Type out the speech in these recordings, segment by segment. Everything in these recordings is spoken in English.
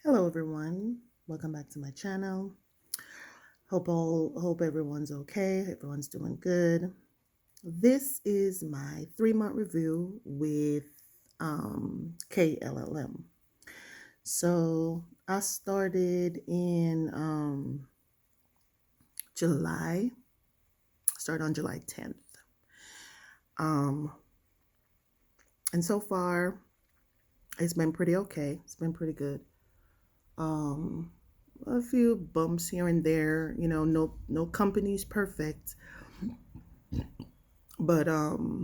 Hello everyone. Welcome back to my channel. Hope everyone's okay. Everyone's doing good. This is my 3-month review with KLLM. So I started in July. Started on July 10th. And so far it's been pretty okay. It's been pretty good. A few bumps here and there, no company's perfect, but I've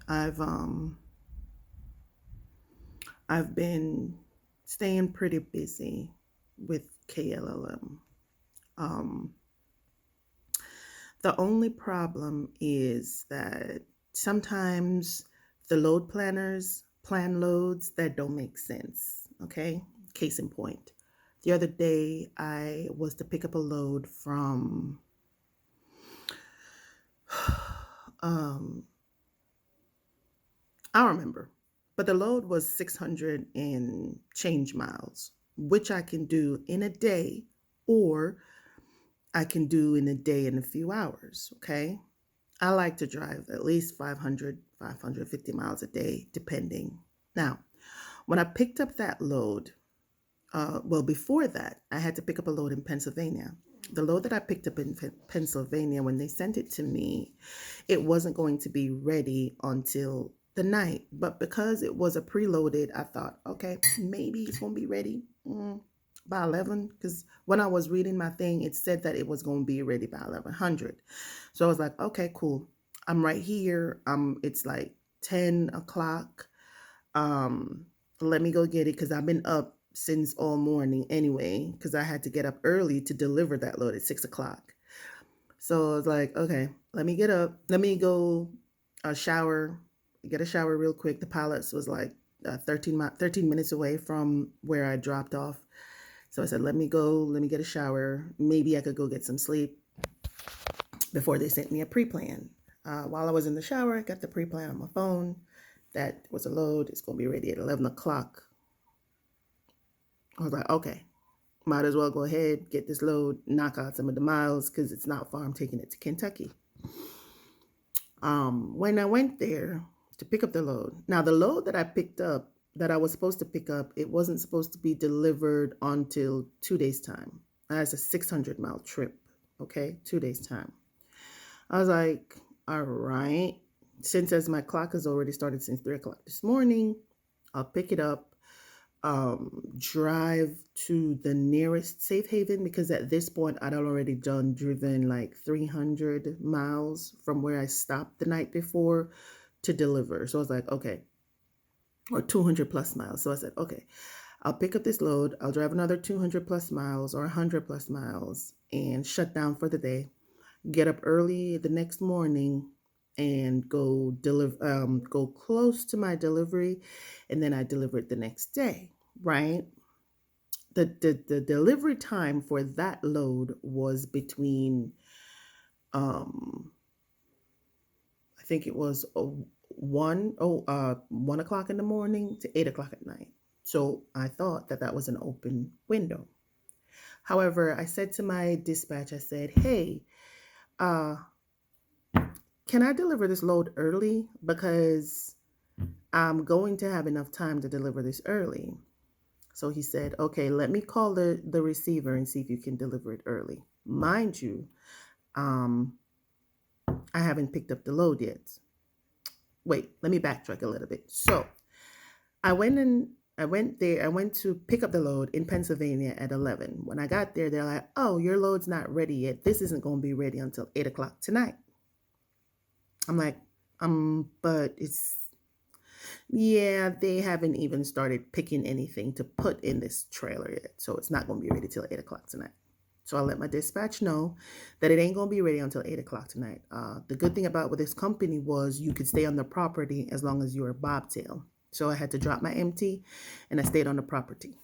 I've um I've been staying pretty busy with KLLM. Um the only problem is that sometimes the load planners plan loads that don't make sense. Okay, case in point, the other day I was to pick up a load from I don't remember, but the load was 600 and change miles, which I can do in a day, or I can do in a day and a few hours. Okay, I like to drive at least 500, 550 miles a day, depending. Now, when I picked up that load, before that, I had to pick up a load in Pennsylvania. The load that I picked up in Pennsylvania, when they sent it to me, it wasn't going to be ready until the night. But because it was a preloaded, I thought, okay, maybe it's going to be ready by 11. Because when I was reading my thing, it said that it was going to be ready by 1100. So I was like, okay, cool. I'm right here. It's like 10 o'clock. Let me go get it because I've been up since all morning anyway, because I had to get up early to deliver that load at 6 o'clock. So I was like, okay, let me get up. Let me go shower, get a shower real quick. The pallets was like 13 minutes away from where I dropped off. So I said, let me get a shower. Maybe I could go get some sleep before they sent me a pre-plan. While I was in the shower, I got the pre-plan on my phone. That was a load. It's going to be ready at 11 o'clock. I was like, okay, might as well go ahead, get this load, knock out some of the miles because it's not far. I'm taking it to Kentucky. When I went there to pick up the load, now the load that I picked up, that I was supposed to pick up, it wasn't supposed to be delivered until 2 days' time. That's a 600-mile trip, okay, 2 days' time. I was like, all right, since as my clock has already started since 3 o'clock this morning, I'll pick it up, drive to the nearest safe haven, because at this point I'd already driven like 300 miles from where I stopped the night before to deliver. So I was like, okay, or 200 plus miles. So I said, okay, I'll pick up this load. I'll drive another 200 plus miles or 100 plus miles and shut down for the day. Get up early the next morning and go close to my delivery, and then I deliver it the next day, right? The delivery time for that load was between I think it was 1 o'clock in the morning to 8 o'clock at night. So I thought that that was an open window. However, I said to my dispatch, I said, hey, can I deliver this load early? Because I'm going to have enough time to deliver this early. So he said, okay, let me call the receiver and see if you can deliver it early. Mind you, I haven't picked up the load yet. Wait, let me backtrack a little bit. So I went to pick up the load in Pennsylvania at 11. When I got there, they're like, oh, your load's not ready yet. This isn't going to be ready until 8 o'clock tonight. I'm like, but yeah, they haven't even started picking anything to put in this trailer yet. So it's not going to be ready till 8 o'clock tonight. So I let my dispatch know that it ain't going to be ready until 8 o'clock tonight. The good thing about with this company was you could stay on the property as long as you were bobtail. So I had to drop my empty and I stayed on the property.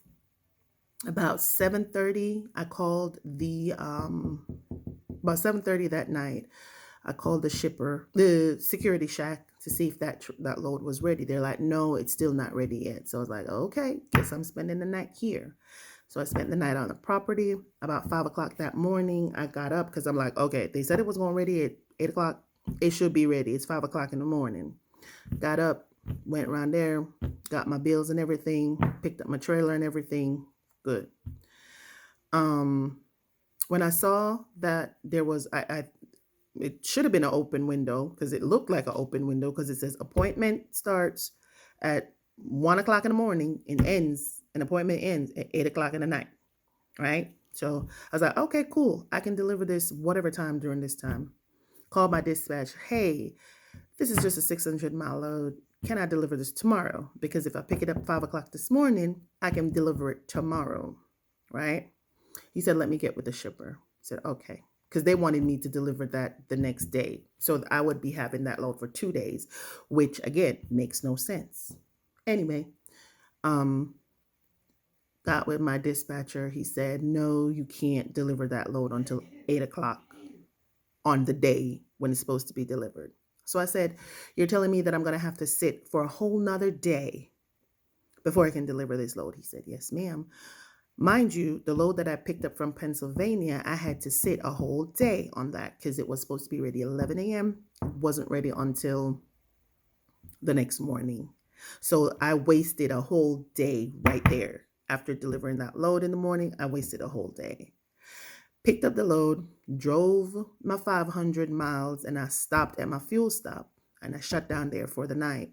About 7:30, I called about 7:30 that night, I called the shipper, the security shack, to see if that load was ready. They're like, no, it's still not ready yet. So I was like, okay, guess I'm spending the night here. So I spent the night on the property. About 5 o'clock that morning, I got up because I'm like, okay, they said it was going ready at 8 o'clock. It should be ready. It's 5 o'clock in the morning. Got up, went around there, got my bills and everything, picked up my trailer and everything. Good. Um, when I saw that there was, I it should have been an open window because it looked like an open window because it says appointment starts at 1 o'clock in the morning and an appointment ends at 8 o'clock in the night. Right. So I was like, okay, cool. I can deliver this whatever time during this time. Called my dispatch. Hey, this is just a 600-mile load. Can I deliver this tomorrow? Because if I pick it up 5 o'clock this morning, I can deliver it tomorrow. Right. He said, let me get with the shipper. I said, okay. Because they wanted me to deliver that the next day. So I would be having that load for 2 days, which again makes no sense. Anyway, um, got with my dispatcher. He said, no, you can't deliver that load until 8 o'clock on the day when it's supposed to be delivered. So I said, you're telling me that I'm going to have to sit for a whole nother day before I can deliver this load? He said, yes, ma'am. Mind you, the load that I picked up from Pennsylvania, I had to sit a whole day on that because it was supposed to be ready at 11 a.m. It wasn't ready until the next morning. So I wasted a whole day right there. After delivering that load in the morning, I wasted a whole day. Picked up the load, drove my 500 miles, and I stopped at my fuel stop and I shut down there for the night.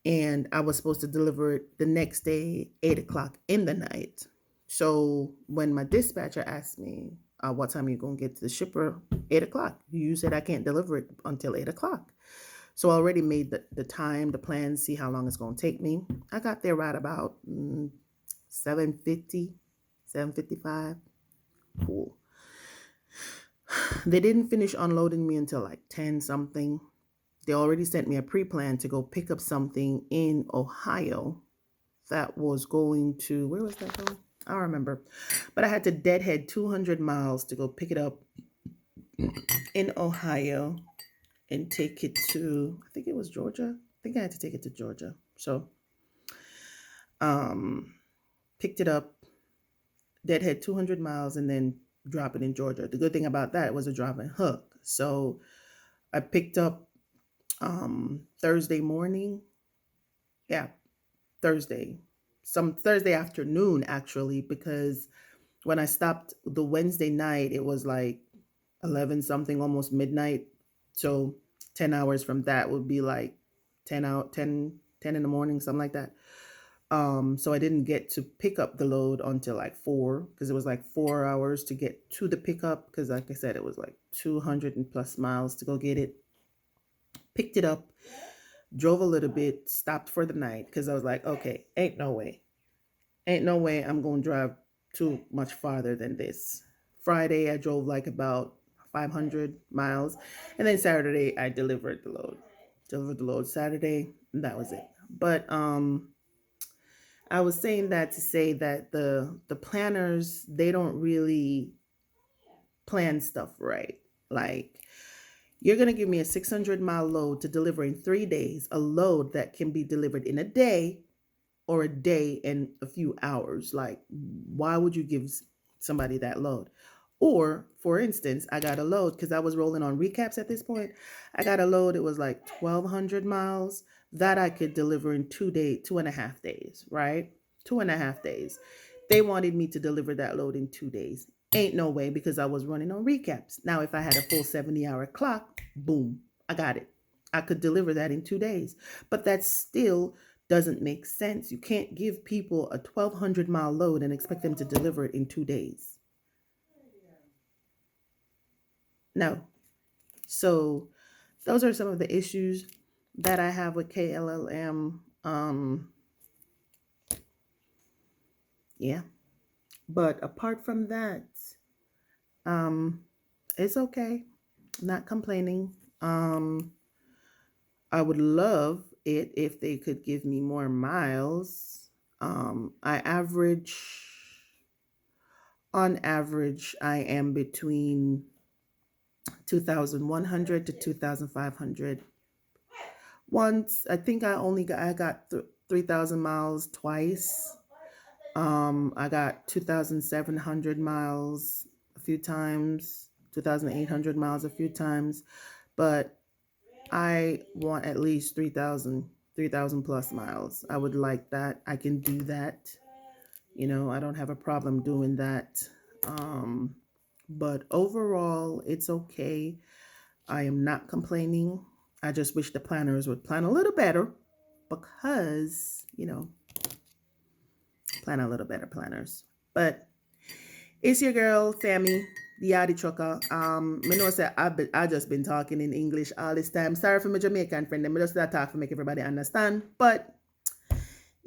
And I was supposed to deliver it the next day, 8 o'clock in the night. So when my dispatcher asked me, what time are you going to get to the shipper? 8 o'clock. You said I can't deliver it until 8 o'clock. So I already made the time, the plan, see how long it's going to take me. I got there right about 7:50, 7:55. Cool. They didn't finish unloading me until like 10 something. They already sent me a pre-plan to go pick up something in Ohio that was going to, where was that going? I don't remember. But I had to deadhead 200 miles to go pick it up in Ohio and take it to, I think it was Georgia. I think I had to take it to Georgia. So picked it up, deadhead 200 miles, and then drop it in Georgia. The good thing about that was a drop and hook. So I picked up Thursday morning. Yeah, Thursday. Some Thursday afternoon, actually, because when I stopped the Wednesday night, it was like 11 something, almost midnight. So 10 hours from that would be like 10 out, 10 in the morning, something like that. So I didn't get to pick up the load until like 4 because it was like 4 hours to get to the pickup because like I said, it was like 200 and plus miles to go get it. Picked it up, drove a little bit, stopped for the night because I was like, okay, ain't no way. Ain't no way I'm going to drive too much farther than this. Friday, I drove like about 500 miles. And then Saturday, I delivered the load. Delivered the load Saturday, and that was it. But I was saying that to say that the planners, they don't really plan stuff right. Like, you're going to give me a 600-mile load to deliver in 3 days, a load that can be delivered in a day or a day and a few hours. Like, why would you give somebody that load? Or, for instance, I got a load because I was rolling on recaps at this point. I got a load, it was like 1,200 miles that I could deliver in 2 days, 2.5 days, right? 2.5 days. They wanted me to deliver that load in 2 days. Ain't no way because I was running on recaps. Now, if I had a full 70-hour clock, boom, I got it. I could deliver that in 2 days. But that still doesn't make sense. You can't give people a 1,200-mile load and expect them to deliver it in 2 days. No. So those are some of the issues that I have with KLLM. Yeah. But apart from that, it's okay. Not complaining. I would love it if they could give me more miles. I average, on average, I am between 2,100 to 2,500 once. I think I got 3,000 miles twice. I got 2,700 miles a few times, 2,800 miles a few times, but I want at least 3,000 plus miles. I would like that. I can do that. I don't have a problem doing that. Um, but overall, it's okay. I am not complaining. I just wish the planners would plan a little better because, plan a little better planners. But it's your girl, Sammy, the Yardie Trucker. Me know say I just been talking in English all this time. Sorry for my Jamaican friend. Me just that talk to make everybody understand. But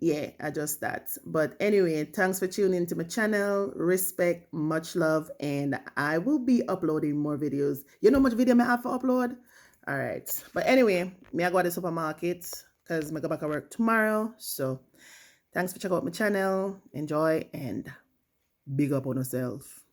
yeah, I just that. But anyway, thanks for tuning into my channel. Respect, much love, and I will be uploading more videos. You know how much video I have to upload? All right. But anyway, me I go to the supermarket because I go back to work tomorrow. So thanks for checking out my channel. Enjoy and big up on yourself.